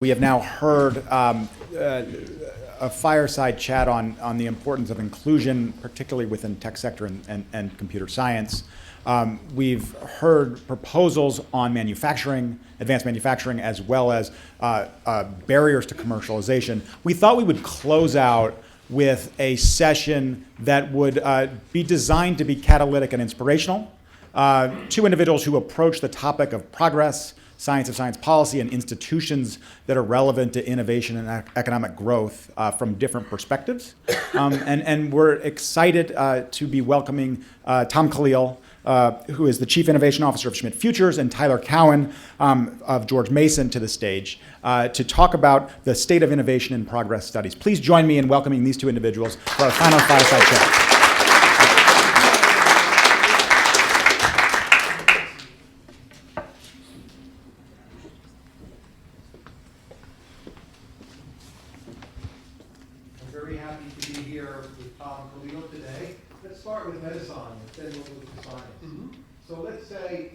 We have now heard a fireside chat on the importance of inclusion, particularly within tech sector and computer science. We've heard proposals on manufacturing, advanced manufacturing, as well as barriers to commercialization. We thought we would close out with a session that would be designed to be catalytic and inspirational. Two individuals who approach the topic of progress, science of science policy, and institutions that are relevant to innovation and economic growth from different perspectives. And we're excited to be welcoming Tom Kalil, who is the Chief Innovation Officer of Schmidt Futures, and Tyler Cowen of George Mason to the stage to talk about the state of innovation and progress studies. Please join me in welcoming these two individuals for our final fireside chat. So let's say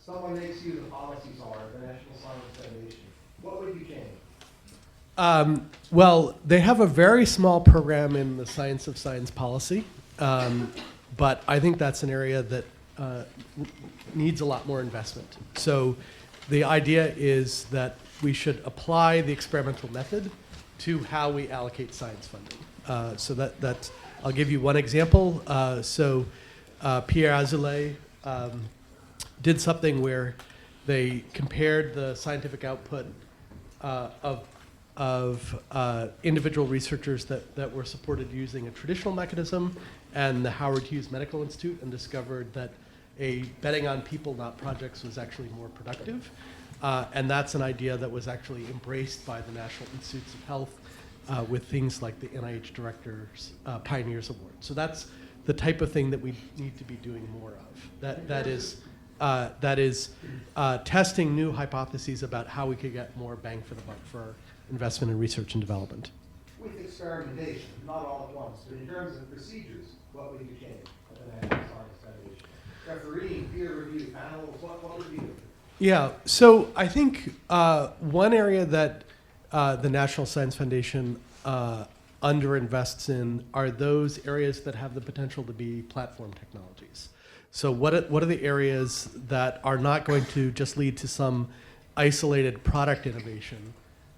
someone makes you the policy czar of the National Science Foundation. What would you change? Well, they have a very small program in the science of science policy, but I think that's an area that needs a lot more investment. So the idea is that we should apply the experimental method to how we allocate science funding. So that I'll give you one example. Pierre Azoulay did something where they compared the scientific output of individual researchers that were supported using a traditional mechanism and the Howard Hughes Medical Institute, and discovered that betting on people, not projects, was actually more productive. And that's an idea that was actually embraced by the National Institutes of Health with things like the NIH Directors Pioneers Award. So that's the type of thing that we need to be doing more of. That is testing new hypotheses about how we could get more bang for the buck for our investment in research and development. With experimentation, not all at once, but in terms of procedures, what would you change at the National Science Foundation? Refereeing, peer review, panels, what would you do? Yeah, so I think one area that the National Science Foundation underinvests in are those areas that have the potential to be platform technologies. So what are the areas that are not going to just lead to some isolated product innovation,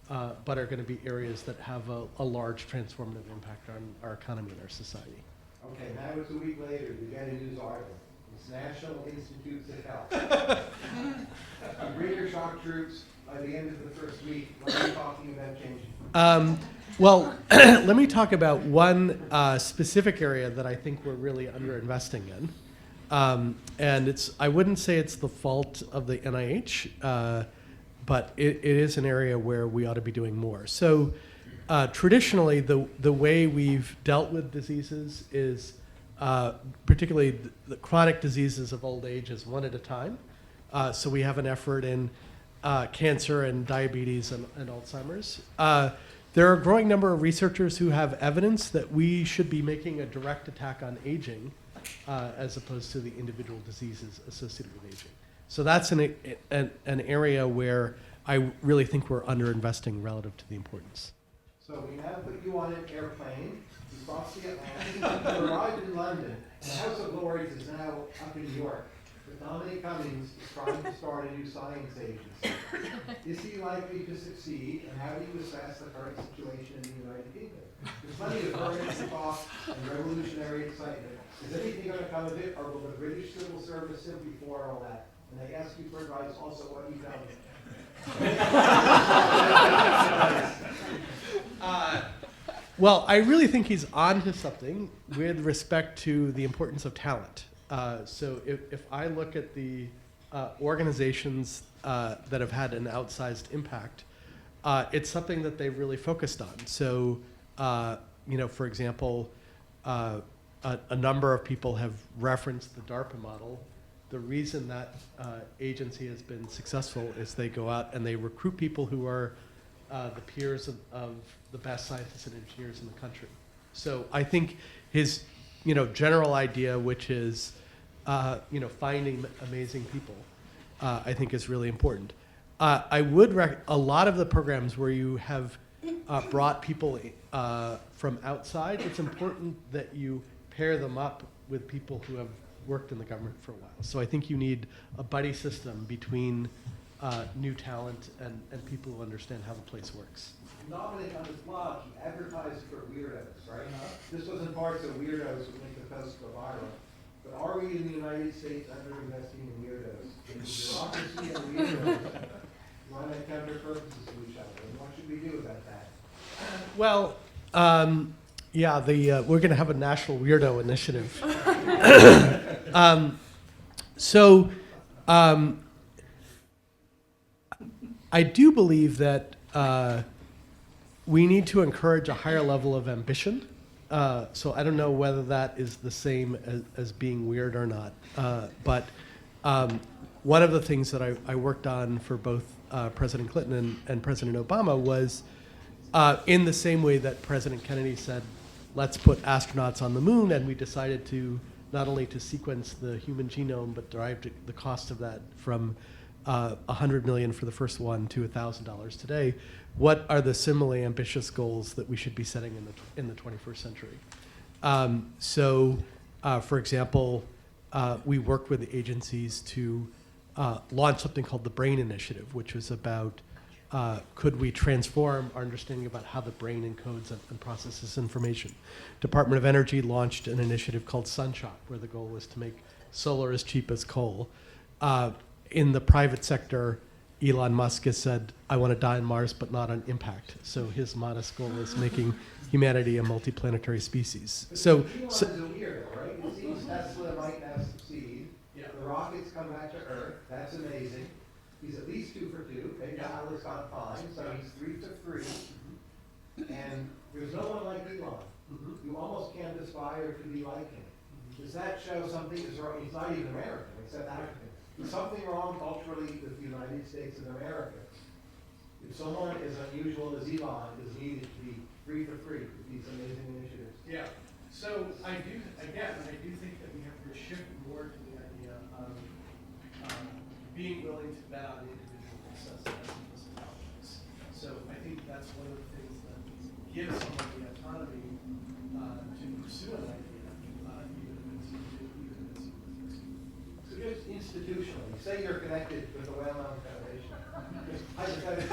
but are going to be areas that have a large transformative impact on our economy and our society? Okay, now it's a week later, you get a news article. It's National Institutes of Health. You bring your shock troops by the end of the first week. What are you talking about changing? Well, let me talk about one specific area that I think we're really underinvesting in. And I wouldn't say it's the fault of the NIH, but it is an area where we ought to be doing more. So traditionally, the way we've dealt with diseases is particularly the chronic diseases of old age is one at a time. So we have an effort in cancer and diabetes and Alzheimer's. There are a growing number of researchers who have evidence that we should be making a direct attack on aging as opposed to the individual diseases associated with aging. So that's an area where I really think we're underinvesting relative to the importance. So we now put you on an airplane, you cross the Atlantic, you arrived in London, and the House of Lords is now up in New York. But Dominic Cummings is trying to start a new science agency. Is he likely to succeed, and how do you assess the current situation in the United Kingdom? There's plenty of current talk and revolutionary excitement. Is anything going to come of it, or will the British civil service simply for all that? And they ask you for advice also what you tell them. Well, I really think he's on to something with respect to the importance of talent. So if I look at the organizations that have had an outsized impact, it's something that they've really focused on. So, for example, a number of people have referenced the DARPA model. The reason that agency has been successful is they go out and they recruit people who are the peers of the best scientists and engineers in the country. So I think his general idea, which is finding amazing people, I think is really important. I would a lot of the programs where you have brought people from outside, it's important that you pair them up with people who have worked in the government for a while. So I think you need a buddy system between new talent and people who understand how the place works. Dominic on his blog, he advertised for weirdos, right? This wasn't part of weirdos who make the post go viral. But are we in the United States under-investing in weirdos? In bureaucracy and weirdos, run at counter purposes to each other. And what should we do about that? Well, yeah, we're going to have a national weirdo initiative. I do believe that we need to encourage a higher level of ambition. So I don't know whether that is the same as being weird or not. But one of the things that I worked on for both President Clinton and President Obama was in the same way that President Kennedy said, let's put astronauts on the moon, and we decided to not only to sequence the human genome, but derive the cost of that from $100 million for the first one to $1,000 today. What are the similarly ambitious goals that we should be setting in the 21st century? For example, we worked with the agencies to launch something called the Brain Initiative, which was about could we transform our understanding about how the brain encodes and processes information. Department of Energy launched an initiative called Sunshot, where the goal was to make solar as cheap as coal. In the private sector, Elon Musk has said, I want to die on Mars, but not on impact. So his modest goal is making humanity a multiplanetary species. So Elon is a weirdo, right? It seems Tesla might now succeed. Yeah. The rockets come back to Earth. That's amazing. He's at least 2 for 2. Maybe Tyler's got fine, so he's 3 for 3. And there's no one like Elon. You almost can't aspire to be like him. Does that show something is wrong? He's not even American, except African. Is something wrong culturally with the United States of America? If someone as unusual as Elon is needed to be 3 for 3 with these amazing initiatives. yeah, so I do think that we have to shift more to the idea of being willing to bet on individual success as opposed to politics. So I think that's one of the things that gives someone the autonomy to pursue an idea, even if it's So just institutionally, say you're connected with a well-known foundation, just hypothetically,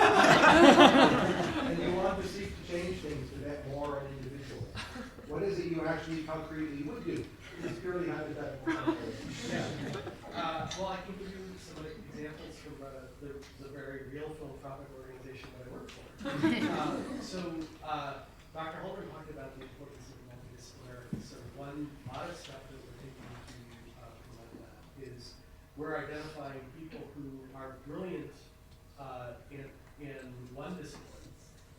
and you want to seek to change things to bet more on individuals. What is it you actually concretely would do? It's purely hypothetical. Yeah. Well, I can give you some examples from the very real philanthropic organization that I work for. Dr. Holder talked about the importance of multidisciplinarity. So one modest step that we're taking to promote that is we're identifying people who are brilliant in one discipline,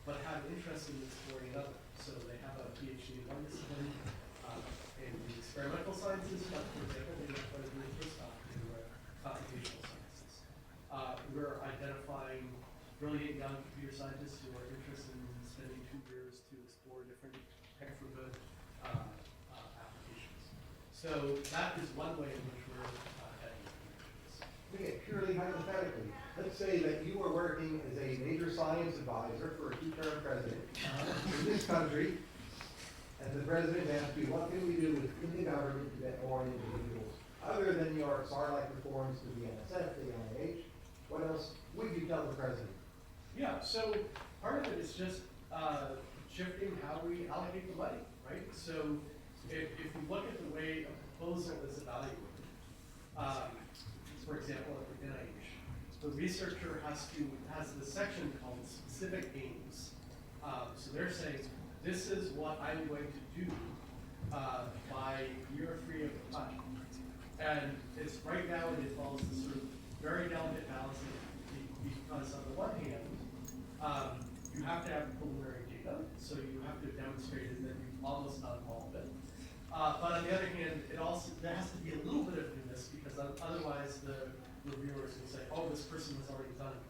but have interest in exploring another. So they have a PhD in one discipline in the experimental sciences, but for example, they have a postdoc in computational sciences. We're identifying brilliant young computer scientists who are interested in spending 2 years to explore different tech for good applications. So that is one way in which we're heading in this. Okay, purely hypothetically, let's say that you are working as a major science advisor for a 2-term president in this country, and the president asks you, what can we do within the government to get more individuals, other than your SAR-like reforms to the NSF, the NIH? What else would you tell the president? Yeah, so part of it is just shifting how we allocate the money, right? So if you look at the way a proposal is evaluated, for example, at the NIH, the researcher has this section called specific aims. So they're saying, this is what I'm going to do by year 3 of the project. And it's right now it involves this sort of very delicate balancing because on the one hand, you have to have preliminary data, so you have to have demonstrated that you've almost done all of it. But on the other hand, there has to be a little bit of newness because otherwise the reviewers will say, oh, this person has already done it.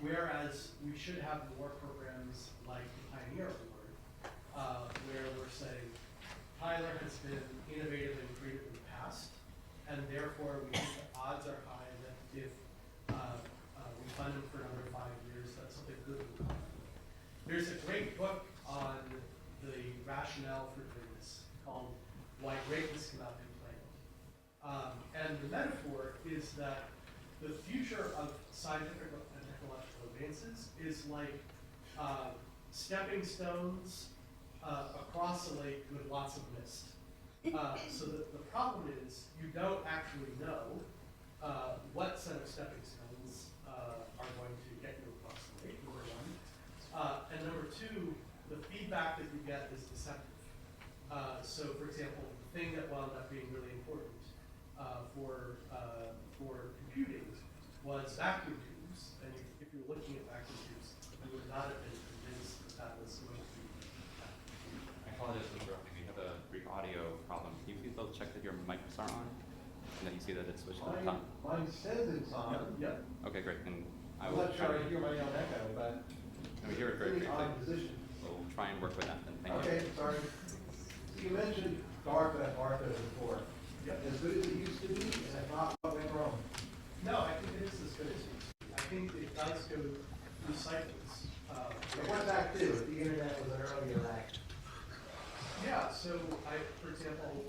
Whereas we should have more programs like the Pioneer Award, where we're saying Tyler has been innovative and creative in the past, and therefore we think the odds are high that if fund him for another 5 years. That's something good will come. There's a great book on the rationale for doing this called Why Greatness Cannot Be Planned. And the metaphor is that the future of scientific and technological advances is like stepping stones across a lake with lots of mist. So the problem is you don't actually know what set of stepping stones are going to get you across the lake, number one. And number two, the feedback that you get is deceptive. So for example, the thing that wound up being really important for computing was vacuum tubes. And if you were looking at vacuum tubes, you would not have been convinced that that was going to be. I apologize for interrupting. We have a brief audio problem. Can you please double check that your mics are on? And that you see that it's switched on the top? Mine says it's on. Yep. Okay, great. And I I'm will not sure I hear my own echo, but we hear it very pretty briefly. odd position. So we'll try and work with that then. Thank you. Okay, sorry. So you mentioned DARPA before. Yep. As good as it used to be, and if not, what went wrong? No, I think it is as good as it used to be. I think it does go through cycles. And what's Act 2? If the internet was an earlier act. Yeah, so for example,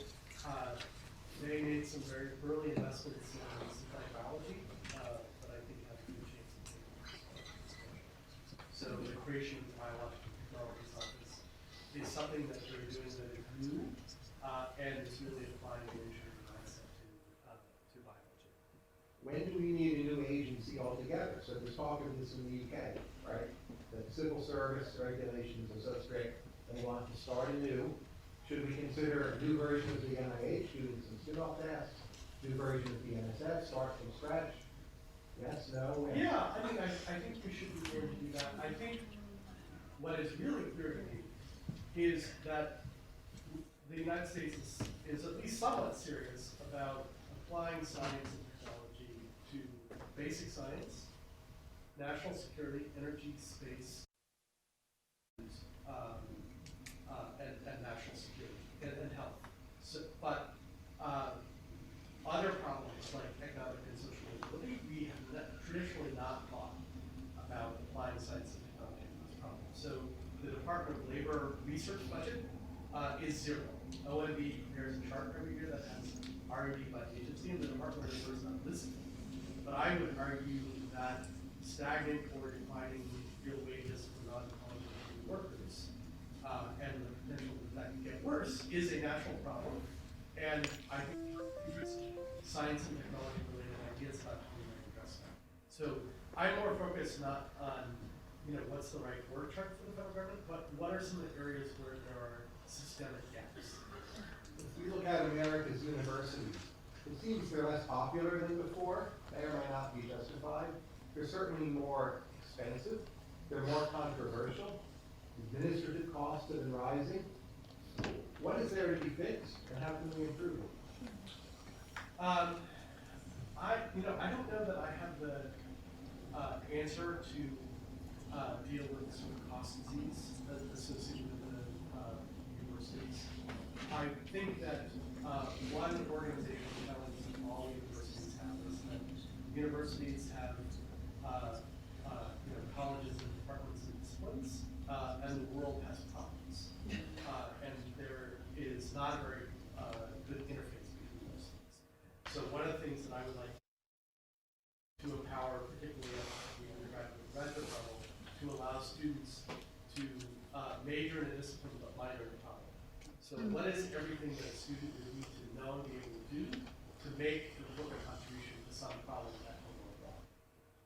they made some very early investments in synthetic biology, but I think have a good chance of taking. So the creation of biological technology stuff is something that they're doing that is new, and it's really applying the engineering mindset to biology. When do we need a new agency altogether? So there's talk of this in the UK, right? The civil service regulations are so strict, they want to start anew. Should we consider a new version of the NIH, doing some spin-off tasks, new version of the NSF, start from scratch? Yes, no? And Yeah, I mean, I think we should be willing to do that. I think what is really clear to me is that the United States is at least somewhat serious about applying science and technology to basic science, national security, energy, space, and national security and health. So, but other problems like economic and social mobility, we have traditionally not thought about applying science and technology to these problems. So the Department of Labor research budget is zero. OMB prepares a chart every year that has R&D by agency, and the Department of Labor is not listed. But I would argue that stagnant or declining real wages for non-college workers and the potential that can get worse is a national problem. And I think science and technology related ideas about how we might address that. So I'm more focused not on what's the right word chart for the federal government, but what are some of the areas where there are systemic gaps. if we look at America's universities, it seems they're less popular than before. May or may not be justified. They're certainly more expensive. They're more controversial. Administrative costs have been rising. What is there to be fixed, and how can we improve it? I don't know that I have the answer to deal with sort of cost disease that's associated with the universities. I think that one organizational challenge that all universities have is that universities have colleges and departments and disciplines, and the world has problems. And there is not a very good interface between those things. So one of the things that I would like to empower, particularly at the undergraduate and graduate level, to allow students to major in a discipline but minor in a problem. So what is everything that a student would need to know and be able to do to make an important contribution to some problem that will go wrong?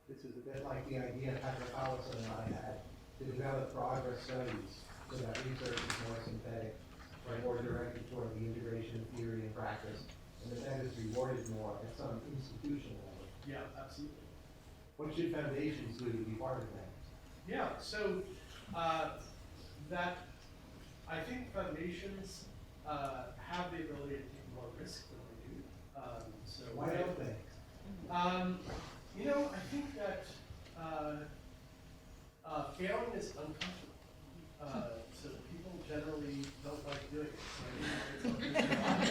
This is a bit like the idea Patrick Allison and I had to develop progress studies so that research is more synthetic and more directed toward the integration of theory and practice, and that is rewarded more at some institutional level. Yeah, absolutely. What should foundations do to be part of that? Yeah, so that I think foundations have the ability to take more risk than they do. So Why don't they? I think that failing is uncomfortable. So people generally don't like doing it. So I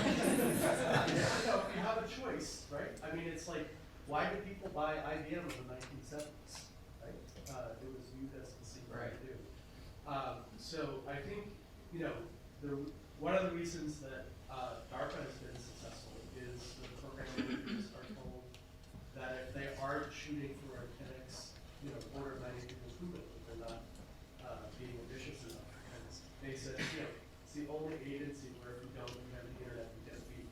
think if you have a choice, right? I mean, it's like, why did people buy IBM in the 1970s, right? It was viewed as the same thing to do. So I think, one of the reasons that DARPA has been successful is the program managers are told that if they aren't shooting for an 10x, order of magnitude improvement, that they're not being ambitious enough. And they said, it's the only agency where if you don't have the internet, you get beat.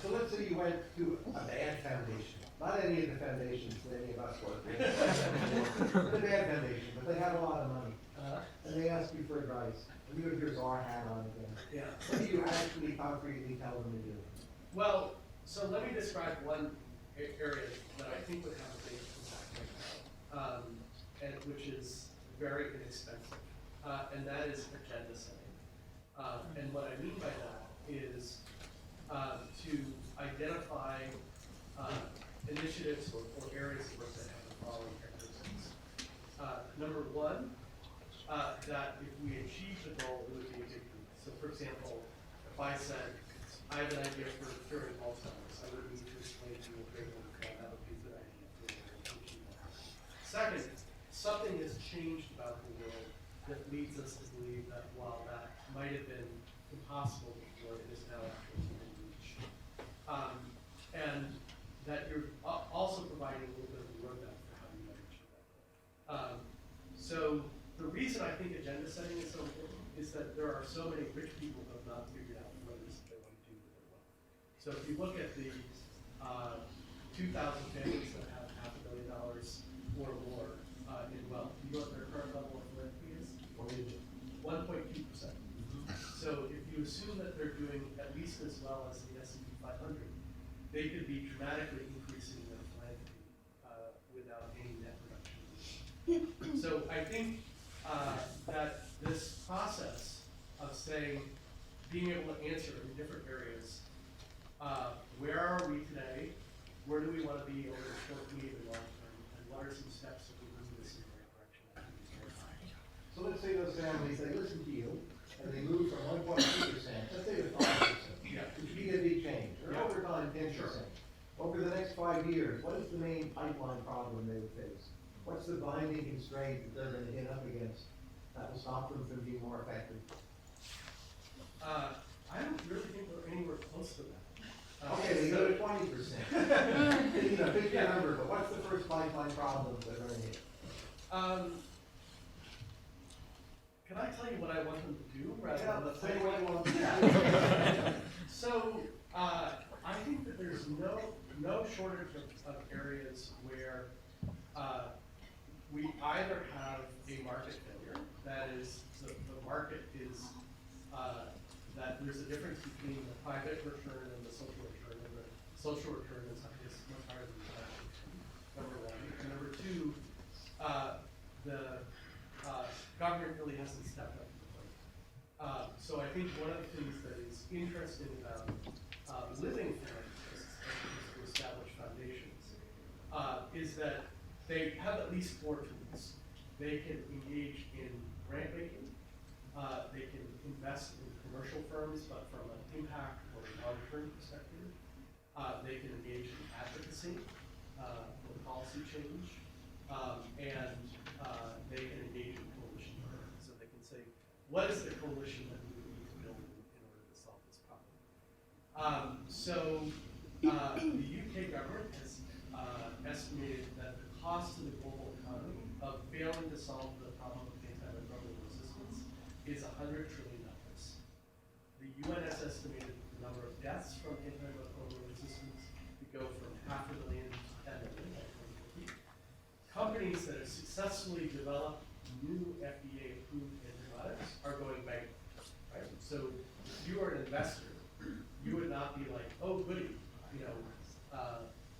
So let's say you went to a bad foundation. Not any of the foundations that any of us work with. But a bad foundation, but they have a lot of money. And they ask you for advice. And you have your czar hat on again. Yeah. What do you actually concretely tell them to do? Well, so let me describe one area that I think would have a big impact right now, and which is very inexpensive, and that is agenda setting. And what I mean by that is to identify initiatives or areas of work that have the following characteristics. Number one, that if we achieve the goal, it would be a victory. So for example, if I said, I have an idea for curing Alzheimer's, I would need to explain to you a great one that would be a good idea for to achieve that. Second, something has changed about the world that leads us to believe that while that might have been impossible before, it is now actually within reach. And that you're also providing a little bit of a roadmap for how you might achieve that goal. So the reason I think agenda setting is so important is that there are so many rich people who have not figured out what it is that they want to do with their wealth. So if you look at the 2,000 families that have $500 million or more in wealth, you know what their current level of philanthropy is? 1.2%. So if you assume that they're doing at least as well as the S&P 500, they could be dramatically increasing their philanthropy without any net reduction. So I think that this process of saying, being able to answer in different areas, where are we today, where do we want to be over the short, medium, and long term, and what are some steps that we move this in the right direction? I think is very high. So let's say those families, they listen to you, and they move from 1.2%, let's say to 5%, Yeah. which would be a big change, or Yeah. over time, 10%. Sure. Over the next 5 years, what is the main pipeline problem they would face? What's the binding constraint that they're going to hit up against that will stop them from being more effective? I don't really think we're anywhere close to that. Okay, they go to 20%. Pick your number, but what's the first pipeline problem they're going to hit? Can I tell you what I want them to do rather Yeah, than let's say what you want to do. Yeah. So I think that there's no shortage of areas where we either have a market failure, that is, the market is, that there's a difference between the private return and the social return, and the social return is much higher than the private return, number one. And number two, the government really hasn't stepped up to the plate. So I think one of the things that is interesting about living philanthropists to establish foundations is that they have at least 4 tools. They can engage in grant making, they can invest in commercial firms, but from an impact or long-term perspective. They can engage in advocacy for policy change, and they can engage in coalition building. So they can say, what is the coalition that we need to build in order to solve this problem? The UK government has estimated that the cost to the global economy of failing to solve the problem of antimicrobial resistance is $100 trillion. The UN has estimated the number of deaths from antimicrobial resistance to go from 500,000 to 10 million by 2050. Companies that have successfully developed new FDA-approved antibiotics are going bankrupt, right? So if you are an investor, you would not be like, oh, goody,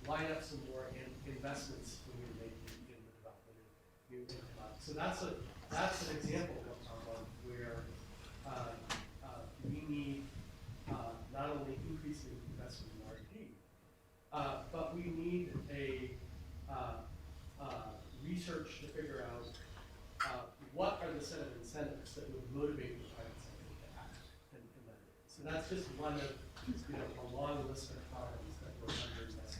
line up some more investments when you're making in the development of new antibiotics. So that's an example of one where we need not only increasing investment in R&D, but we need a research to figure out what are the set of incentives that would motivate the private sector to act in that area. So that's just one of a long list of problems that we're under invested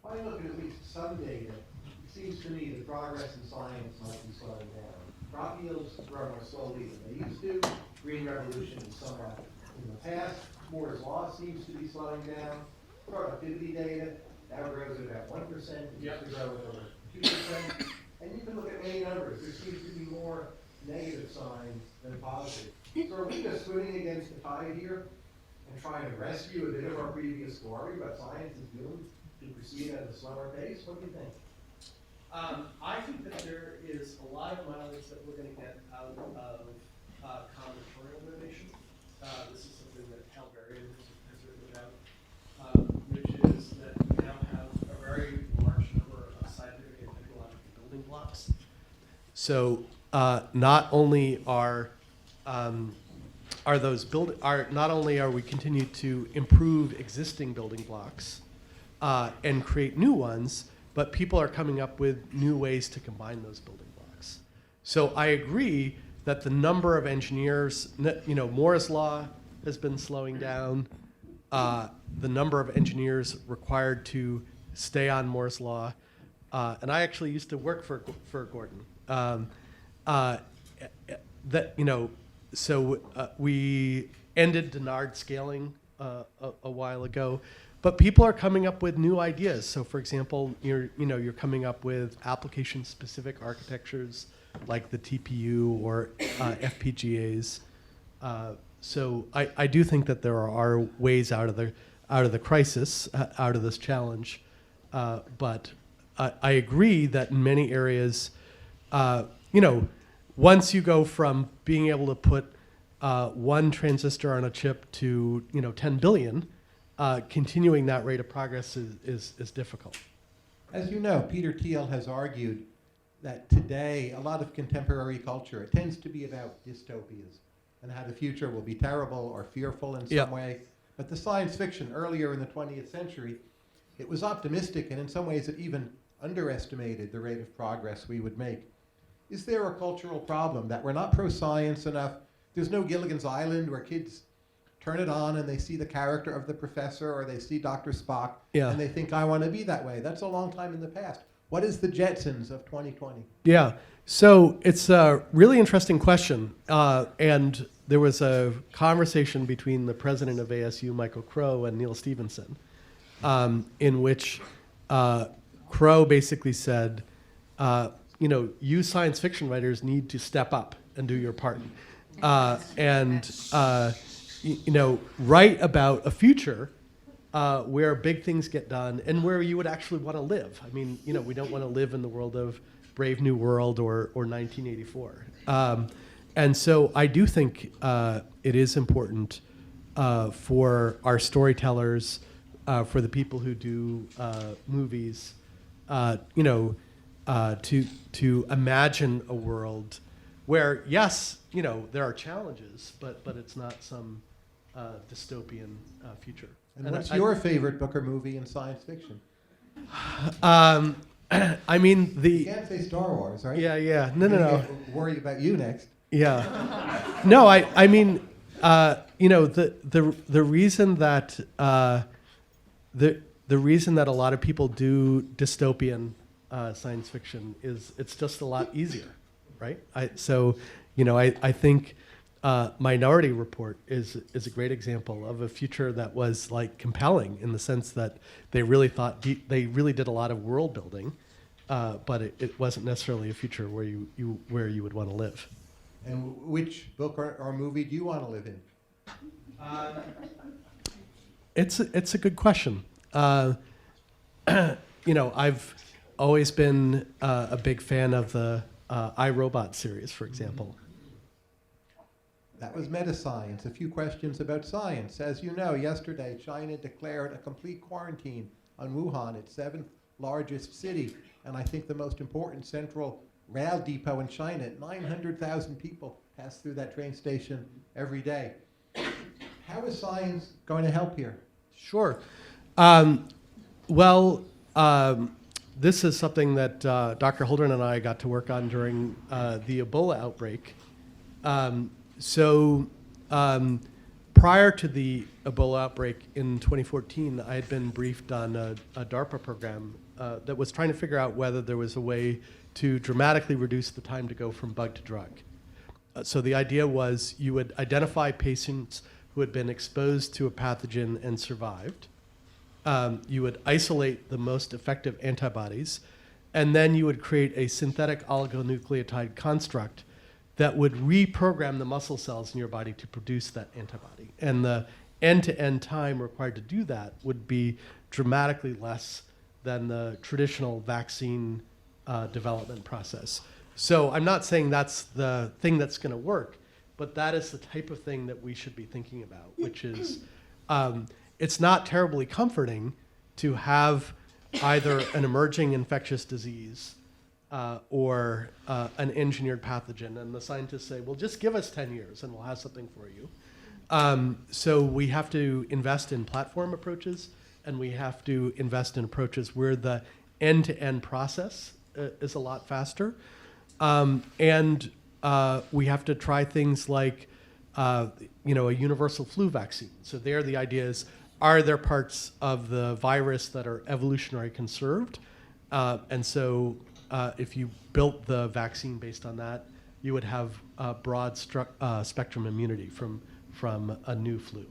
If I look at least some data, it seems to me that progress in science might be slowing down. Crop yields grow more slowly than they used to. Green revolution is somewhat in the past. Moore's law seems to be slowing down. Productivity data now grows at about 1%. It used to grow at over 2%. And you can look at many numbers. There seems to be more negative signs than positive. So are we just swimming against the tide here and trying to rescue a bit of our previous glory, what science is doing to proceed at a slower pace? What do you think? I think that there is a lot of mileage that we're going to get out of combinatorial innovation. This is something that Calvarian has written about, which is that we now have a very large number of scientific and technological building blocks. So not only are not only are we continue to improve existing building blocks and create new ones, but people are coming up with new ways to combine those building blocks. So I agree that the number of engineers, Moore's law has been slowing down. The number of engineers required to stay on Moore's law, and I actually used to work for Gordon. We ended Dennard scaling a while ago. But people are coming up with new ideas. So, for example, you're coming up with application-specific architectures like the TPU or FPGAs. So, I do think that there are ways out of the crisis, out of this challenge. But I agree that in many areas, once you go from being able to put one transistor on a chip to 10 billion. Continuing that rate of progress is difficult. As you know, Peter Thiel has argued that today a lot of contemporary culture, it tends to be about dystopias and how the future will be terrible or fearful in some way. But the science fiction earlier in the 20th century, it was optimistic, and in some ways it even underestimated the rate of progress we would make. Is there a cultural problem that we're not pro-science enough? There's no Gilligan's Island where kids turn it on and they see the character of the professor or they see Dr. Spock and they think, I want to be that way. That's a long time in the past. What is the Jetsons of 2020? Yeah, so it's a really interesting question. And there was a conversation between the president of ASU, Michael Crow, and Neil Stephenson, in which Crow basically said, you science fiction writers need to step up and do your part. Write about a future where big things get done and where you would actually want to live. I mean, we don't want to live in the world of Brave New World or 1984. And so I do think it is important for our storytellers, for the people who do movies, to imagine a world where, yes, there are challenges, but it's not some dystopian future. And what's your favorite book or movie in science fiction? I mean, You can't say Star Wars, right? Yeah. No. Worry about you next. Yeah. No, I mean, the reason that the reason that a lot of people do dystopian science fiction is it's just a lot easier, right? I think Minority Report is a great example of a future that was like compelling in the sense that they really did a lot of world building, but it wasn't necessarily a future where you would want to live. And which book or movie do you want to live in? It's a good question. I've always been a big fan of the iRobot series, for example. That was Metascience. A few questions about science. As you know, yesterday China declared a complete quarantine on Wuhan, its 7th largest city, and I think the most important central rail depot in China. 900,000 people pass through that train station every day. How is science going to help here? Sure. This is something that Dr. Holdren and I got to work on during the Ebola outbreak. prior to the Ebola outbreak in 2014, I had been briefed on a DARPA program that was trying to figure out whether there was a way to dramatically reduce the time to go from bug to drug. So the idea was you would identify patients who had been exposed to a pathogen and survived. You would isolate the most effective antibodies, and then you would create a synthetic oligonucleotide construct that would reprogram the muscle cells in your body to produce that antibody. And the end-to-end time required to do that would be dramatically less than the traditional vaccine development process. So I'm not saying that's the thing that's going to work, but that is the type of thing that we should be thinking about, which is it's not terribly comforting to have either an emerging infectious disease or an engineered pathogen, and the scientists say, well, just give us 10 years and we'll have something for you. So we have to invest in platform approaches, and we have to invest in approaches where the end-to-end process is a lot faster. And we have to try things like a universal flu vaccine. So there the idea is, are there parts of the virus that are evolutionary conserved? And so if you built the vaccine based on that, you would have broad spectrum immunity from a new flu.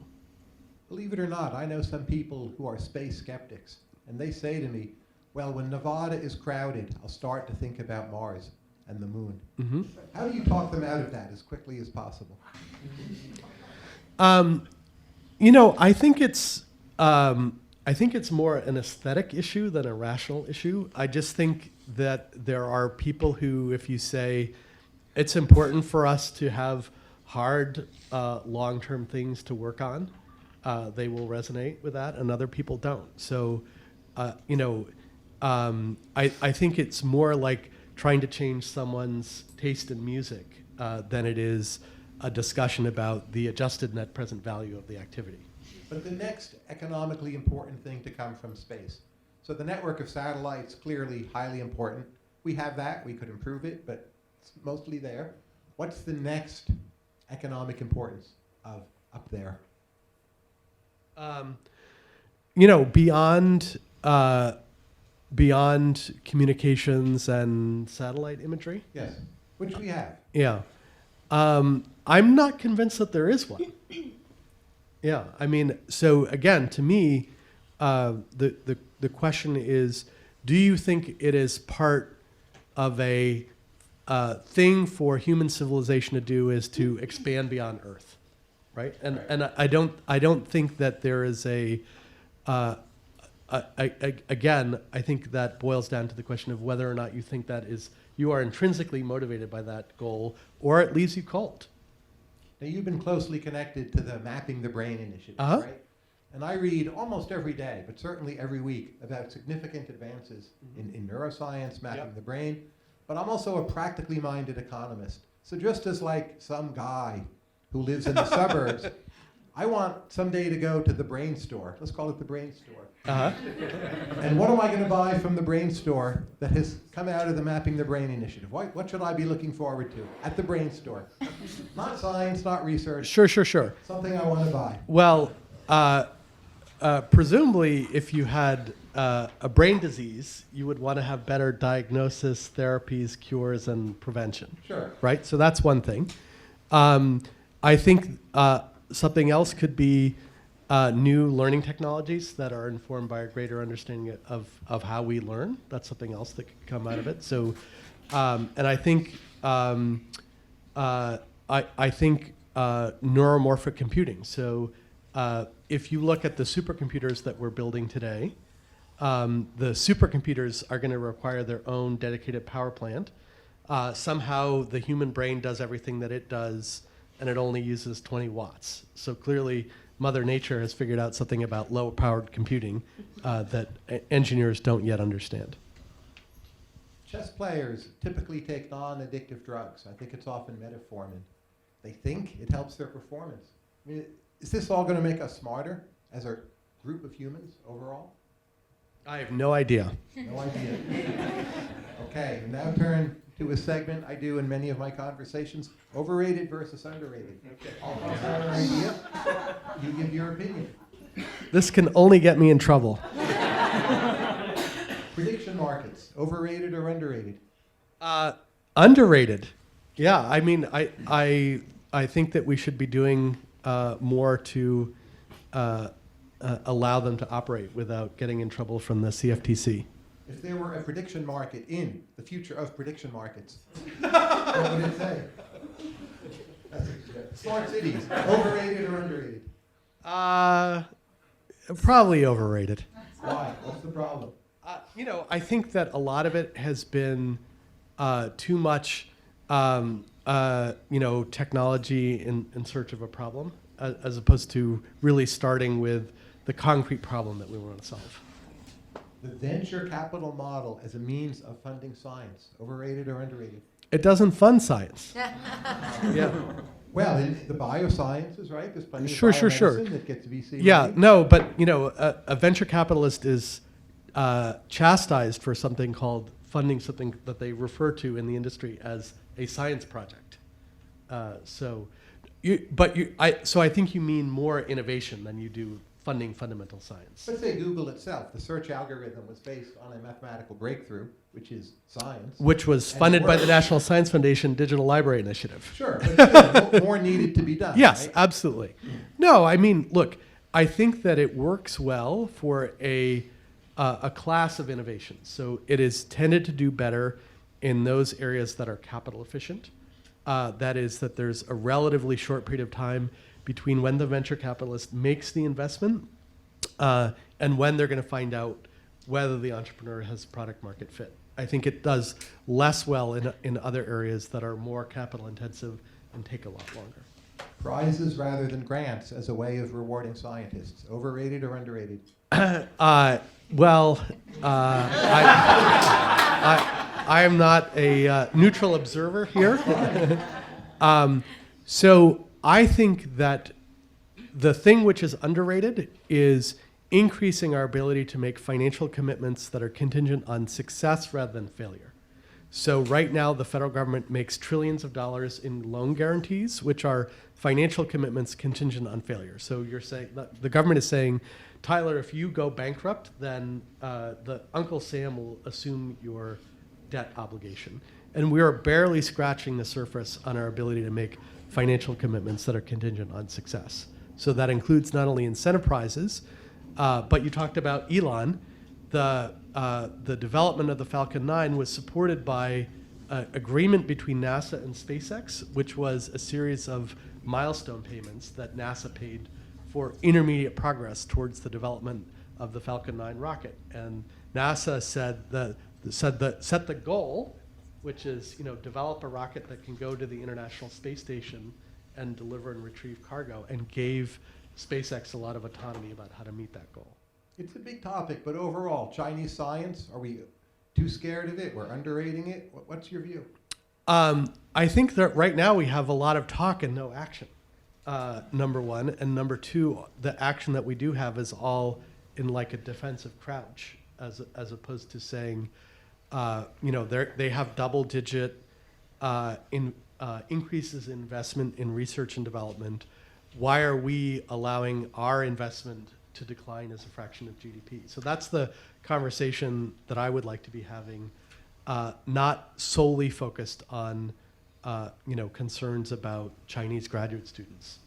Believe it or not, I know some people who are space skeptics, and they say to me, well, when Nevada is crowded, I'll start to think about Mars and the moon. Mm-hmm. How do you talk them out of that as quickly as possible? I think it's more an aesthetic issue than a rational issue. I just think that there are people who, if you say it's important for us to have hard, long-term things to work on, they will resonate with that, and other people don't. So, I think it's more like trying to change someone's taste in music than it is a discussion about the adjusted net present value of the activity. But the next economically important thing to come from space. So the network of satellites, clearly highly important. We have that, we could improve it, but it's mostly there. What's the next economic importance of up there? Beyond communications and satellite imagery? Yes, which we have. Yeah. I'm not convinced that there is one. Yeah, I mean, so again, to me, the question is, do you think it is part of a thing for human civilization to do is to expand beyond Earth, right? And I don't think that there is again, I think that boils down to the question of whether or not you think that you are intrinsically motivated by that goal, or it leaves you cold. Now, you've been closely connected to the Mapping the Brain initiative, right? And I read almost every day, but certainly every week, about significant advances in neuroscience, mapping the brain. But I'm also a practically minded economist. So just as like some guy who lives in the suburbs, I want someday to go to the brain store. Let's call it the brain store. And what am I going to buy from the brain store that has come out of the Mapping the Brain initiative? What should I be looking forward to at the brain store? Not science, not research. Sure. Something I want to buy. Well, presumably, if you had a brain disease, you would want to have better diagnosis, therapies, cures, and prevention. Sure. Right? So that's one thing. I think something else could be new learning technologies that are informed by a greater understanding of how we learn. That's something else that could come out of it. So, and I think neuromorphic computing. So, if you look at the supercomputers that we're building today, the supercomputers are going to require their own dedicated power plant. Somehow, the human brain does everything that it does, and it only uses 20 watts. So clearly, Mother Nature has figured out something about low-powered computing that engineers don't yet understand. Chess players typically take non-addictive drugs. I think it's often metformin. They think it helps their performance. I mean, is this all going to make us smarter as a group of humans overall? I have no idea. No idea. Okay, now turn to a segment I do in many of my conversations, overrated versus underrated. I'll toss out an idea, you give your opinion. This can only get me in trouble. Prediction markets, overrated or underrated? Underrated. Yeah, I mean, I think that we should be doing more to allow them to operate without getting in trouble from the CFTC. If there were a prediction market in the future of prediction markets, what would it say? Smart cities, overrated or underrated? Probably overrated. Why? What's the problem? I think that a lot of it has been too much, technology in search of a problem, as opposed to really starting with the concrete problem that we want to solve. The venture capital model as a means of funding science, overrated or underrated? It doesn't fund science. Yeah. Well, in the biosciences, right? There's plenty Sure, of sure, sure. biomedicine that gets VC Yeah, money. no, but a venture capitalist is chastised for something called funding something that they refer to in the industry as a science project. So I think you mean more innovation than you do funding fundamental science. Let's say Google itself, the search algorithm was based on a mathematical breakthrough, which is science. Which was And it funded by the works. National Science Foundation Digital Library Initiative. Sure, but still, more needed to be done. Yes, right? absolutely. No, I mean, look, I think that it works well for a class of innovations. So it is tended to do better in those areas that are capital efficient. That is, that there's a relatively short period of time between when the venture capitalist makes the investment and when they're going to find out whether the entrepreneur has product market fit. I think it does less well in other areas that are more capital intensive and take a lot longer. Prizes rather than grants as a way of rewarding scientists, overrated or underrated? I am not a neutral observer here. So I think that the thing which is underrated is increasing our ability to make financial commitments that are contingent on success rather than failure. So right now, the federal government makes trillions of dollars in loan guarantees, which are financial commitments contingent on failure. So you're saying the government is saying, Tyler, if you go bankrupt, then the Uncle Sam will assume your debt obligation. And we are barely scratching the surface on our ability to make financial commitments that are contingent on success. So that includes not only incentive prizes, but you talked about Elon. The development of the Falcon 9 was supported by agreement between NASA and SpaceX, which was a series of milestone payments that NASA paid for intermediate progress towards the development of the Falcon 9 rocket. And NASA set the goal, which is develop a rocket that can go to the International Space Station and deliver and retrieve cargo, and gave SpaceX a lot of autonomy about how to meet that goal. It's a big topic, but overall, Chinese science, are we too scared of it? We're underrating it? What's your view? I think that right now we have a lot of talk and no action, number one. And number two, the action that we do have is all in like a defensive crouch, as opposed to saying, they have double-digit increases in investment in research and development. Why are we allowing our investment to decline as a fraction of GDP? So that's the conversation that I would like to be having, not solely focused on concerns about Chinese graduate students.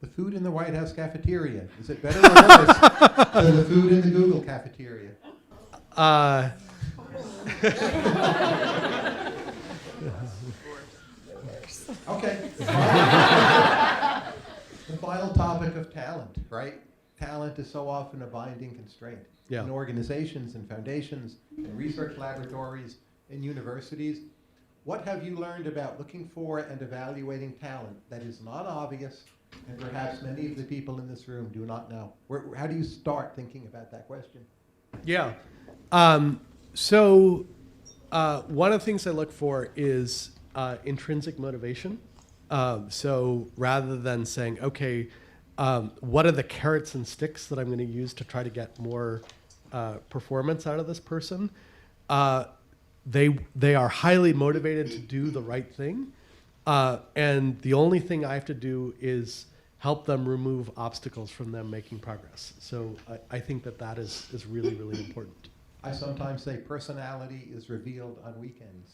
The food in the White House cafeteria, is it better or worse than the food in the Google cafeteria? Okay. The final topic of talent, right? Talent is so often a binding constraint. Yeah. In organizations and foundations and research laboratories and universities. What have you learned about looking for and evaluating talent that is not obvious and perhaps many of the people in this room do not know? How do you start thinking about that question? Yeah. So one of the things I look for is intrinsic motivation. So rather than saying, okay, what are the carrots and sticks that I'm going to use to try to get more performance out of this person? they are highly motivated to do the right thing, and the only thing I have to do is help them remove obstacles from them making progress. So I think that is really, really important. I sometimes say personality is revealed on weekends.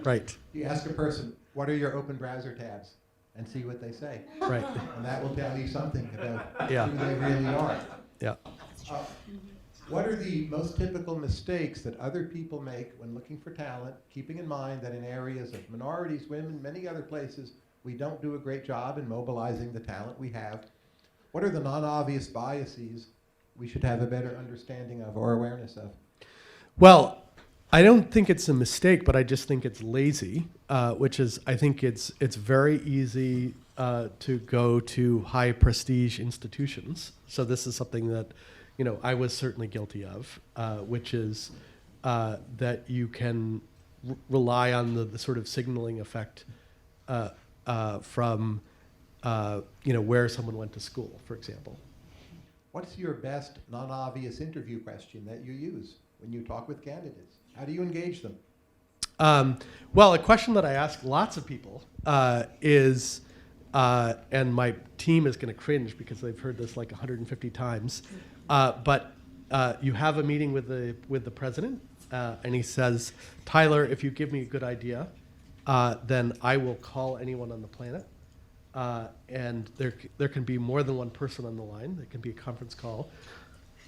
Right. You ask a person, what are your open browser tabs? And see what they say. Right. And that will tell you something about Yeah. who they really are. Yeah. What are the most typical mistakes that other people make when looking for talent, keeping in mind that in areas of minorities, women, many other places, we don't do a great job in mobilizing the talent we have? What are the non-obvious biases we should have a better understanding of or awareness of? Well, I don't think it's a mistake, but I just think it's lazy, which is, I think it's very easy to go to high prestige institutions. So this is something that, I was certainly guilty of, which is that you can rely on the sort of signaling effect from, where someone went to school, for example. What's your best non-obvious interview question that you use when you talk with candidates? How do you engage them? Well, a question that I ask lots of people is, and my team is going to cringe because they've heard this like 150 times, but you have a meeting with the president, and he says, Tyler, if you give me a good idea, then I will call anyone on the planet. And there can be more than one person on the line. There can be a conference call.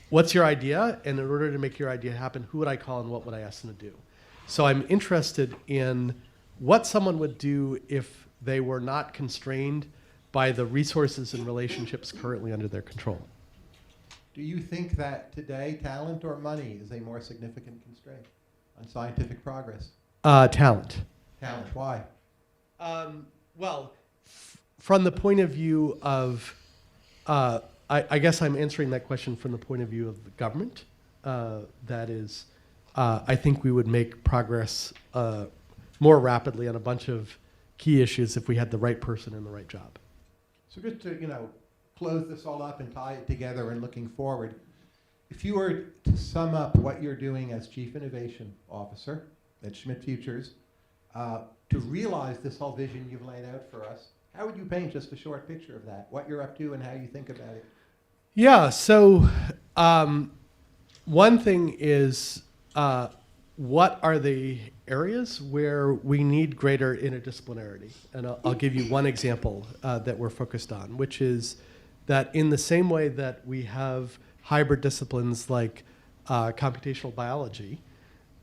What's your idea? And in order to make your idea happen, who would I call and what would I ask them to do? So I'm interested in what someone would do if they were not constrained by the resources and relationships currently under their control. Do you think that today talent or money is a more significant constraint on scientific progress? Talent. Talent, why? Well, from the point of view of, I guess I'm answering that question from the point of view of the government. That is, I think we would make progress more rapidly on a bunch of key issues if we had the right person in the right job. So just to, close this all up and tie it together and looking forward, if you were to sum up what you're doing as Chief Innovation Officer at Schmidt Futures, to realize this whole vision you've laid out for us, how would you paint just a short picture of that, what you're up to and how you think about it? Yeah, so one thing is what are the areas where we need greater interdisciplinarity? And I'll give you one example that we're focused on, which is that in the same way that we have hybrid disciplines like computational biology,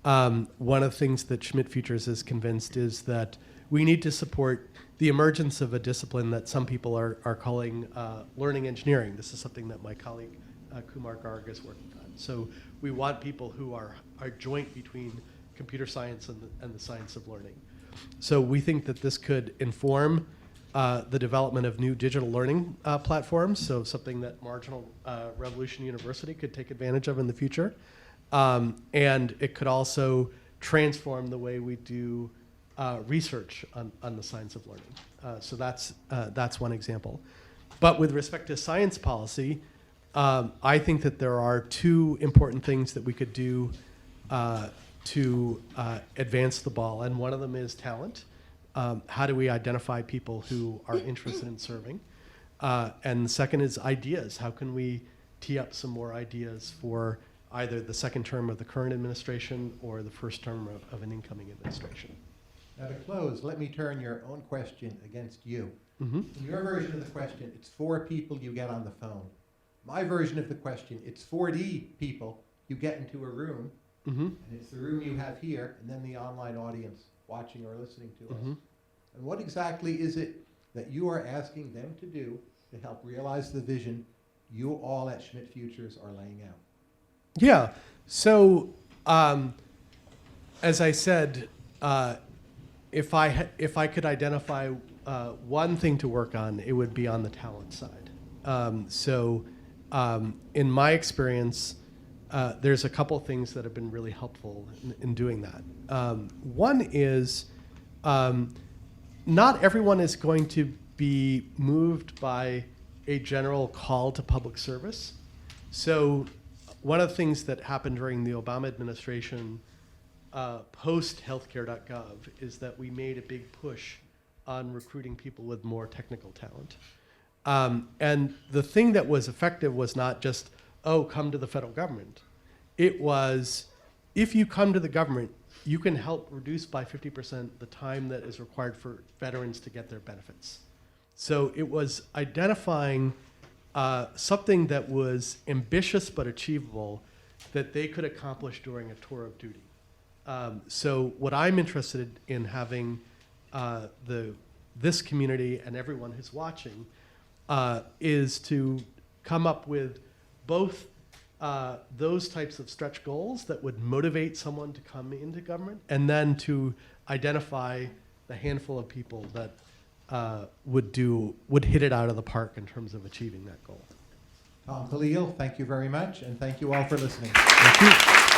one of the things that Schmidt Futures is convinced is that we need to support the emergence of a discipline that some people are calling learning engineering. This is something that my colleague Kumar Garg is working on. So we want people who are joint between computer science and the science of learning. So we think that this could inform the development of new digital learning platforms, so something that Marginal Revolution University could take advantage of in the future. And it could also transform the way we do research on the science of learning. So that's one example. But with respect to science policy, I think that there are two important things that we could do to advance the ball, and one of them is talent. How do we identify people who are interested in serving? And the second is ideas. How can we tee up some more ideas for either the second term of the current administration or the first term of an incoming administration? Now to close, let me turn your own question against you. Mm-hmm. In your version of the question, it's 4 people you get on the phone. My version of the question, it's 40 people you get into a room, Mm-hmm. and it's the room you have here, and then the online audience watching or listening to Mm-hmm. us. And what exactly is it that you are asking them to do to help realize the vision you all at Schmidt Futures are laying out? Yeah. So, as I said, if I could identify one thing to work on, it would be on the talent side. In my experience, there's a couple things that have been really helpful in doing that. One is not everyone is going to be moved by a general call to public service. So one of the things that happened during the Obama administration post-healthcare.gov is that we made a big push on recruiting people with more technical talent. And the thing that was effective was not just, oh, come to the federal government. It was, if you come to the government, you can help reduce by 50% the time that is required for veterans to get their benefits. So it was identifying something that was ambitious but achievable that they could accomplish during a tour of duty. So what I'm interested in having this community and everyone who's watching is to come up with both those types of stretch goals that would motivate someone to come into government, and then to identify the handful of people that would hit it out of the park in terms of achieving that goal. Tom Kalil, thank you very much, and thank you all for listening. Thank you.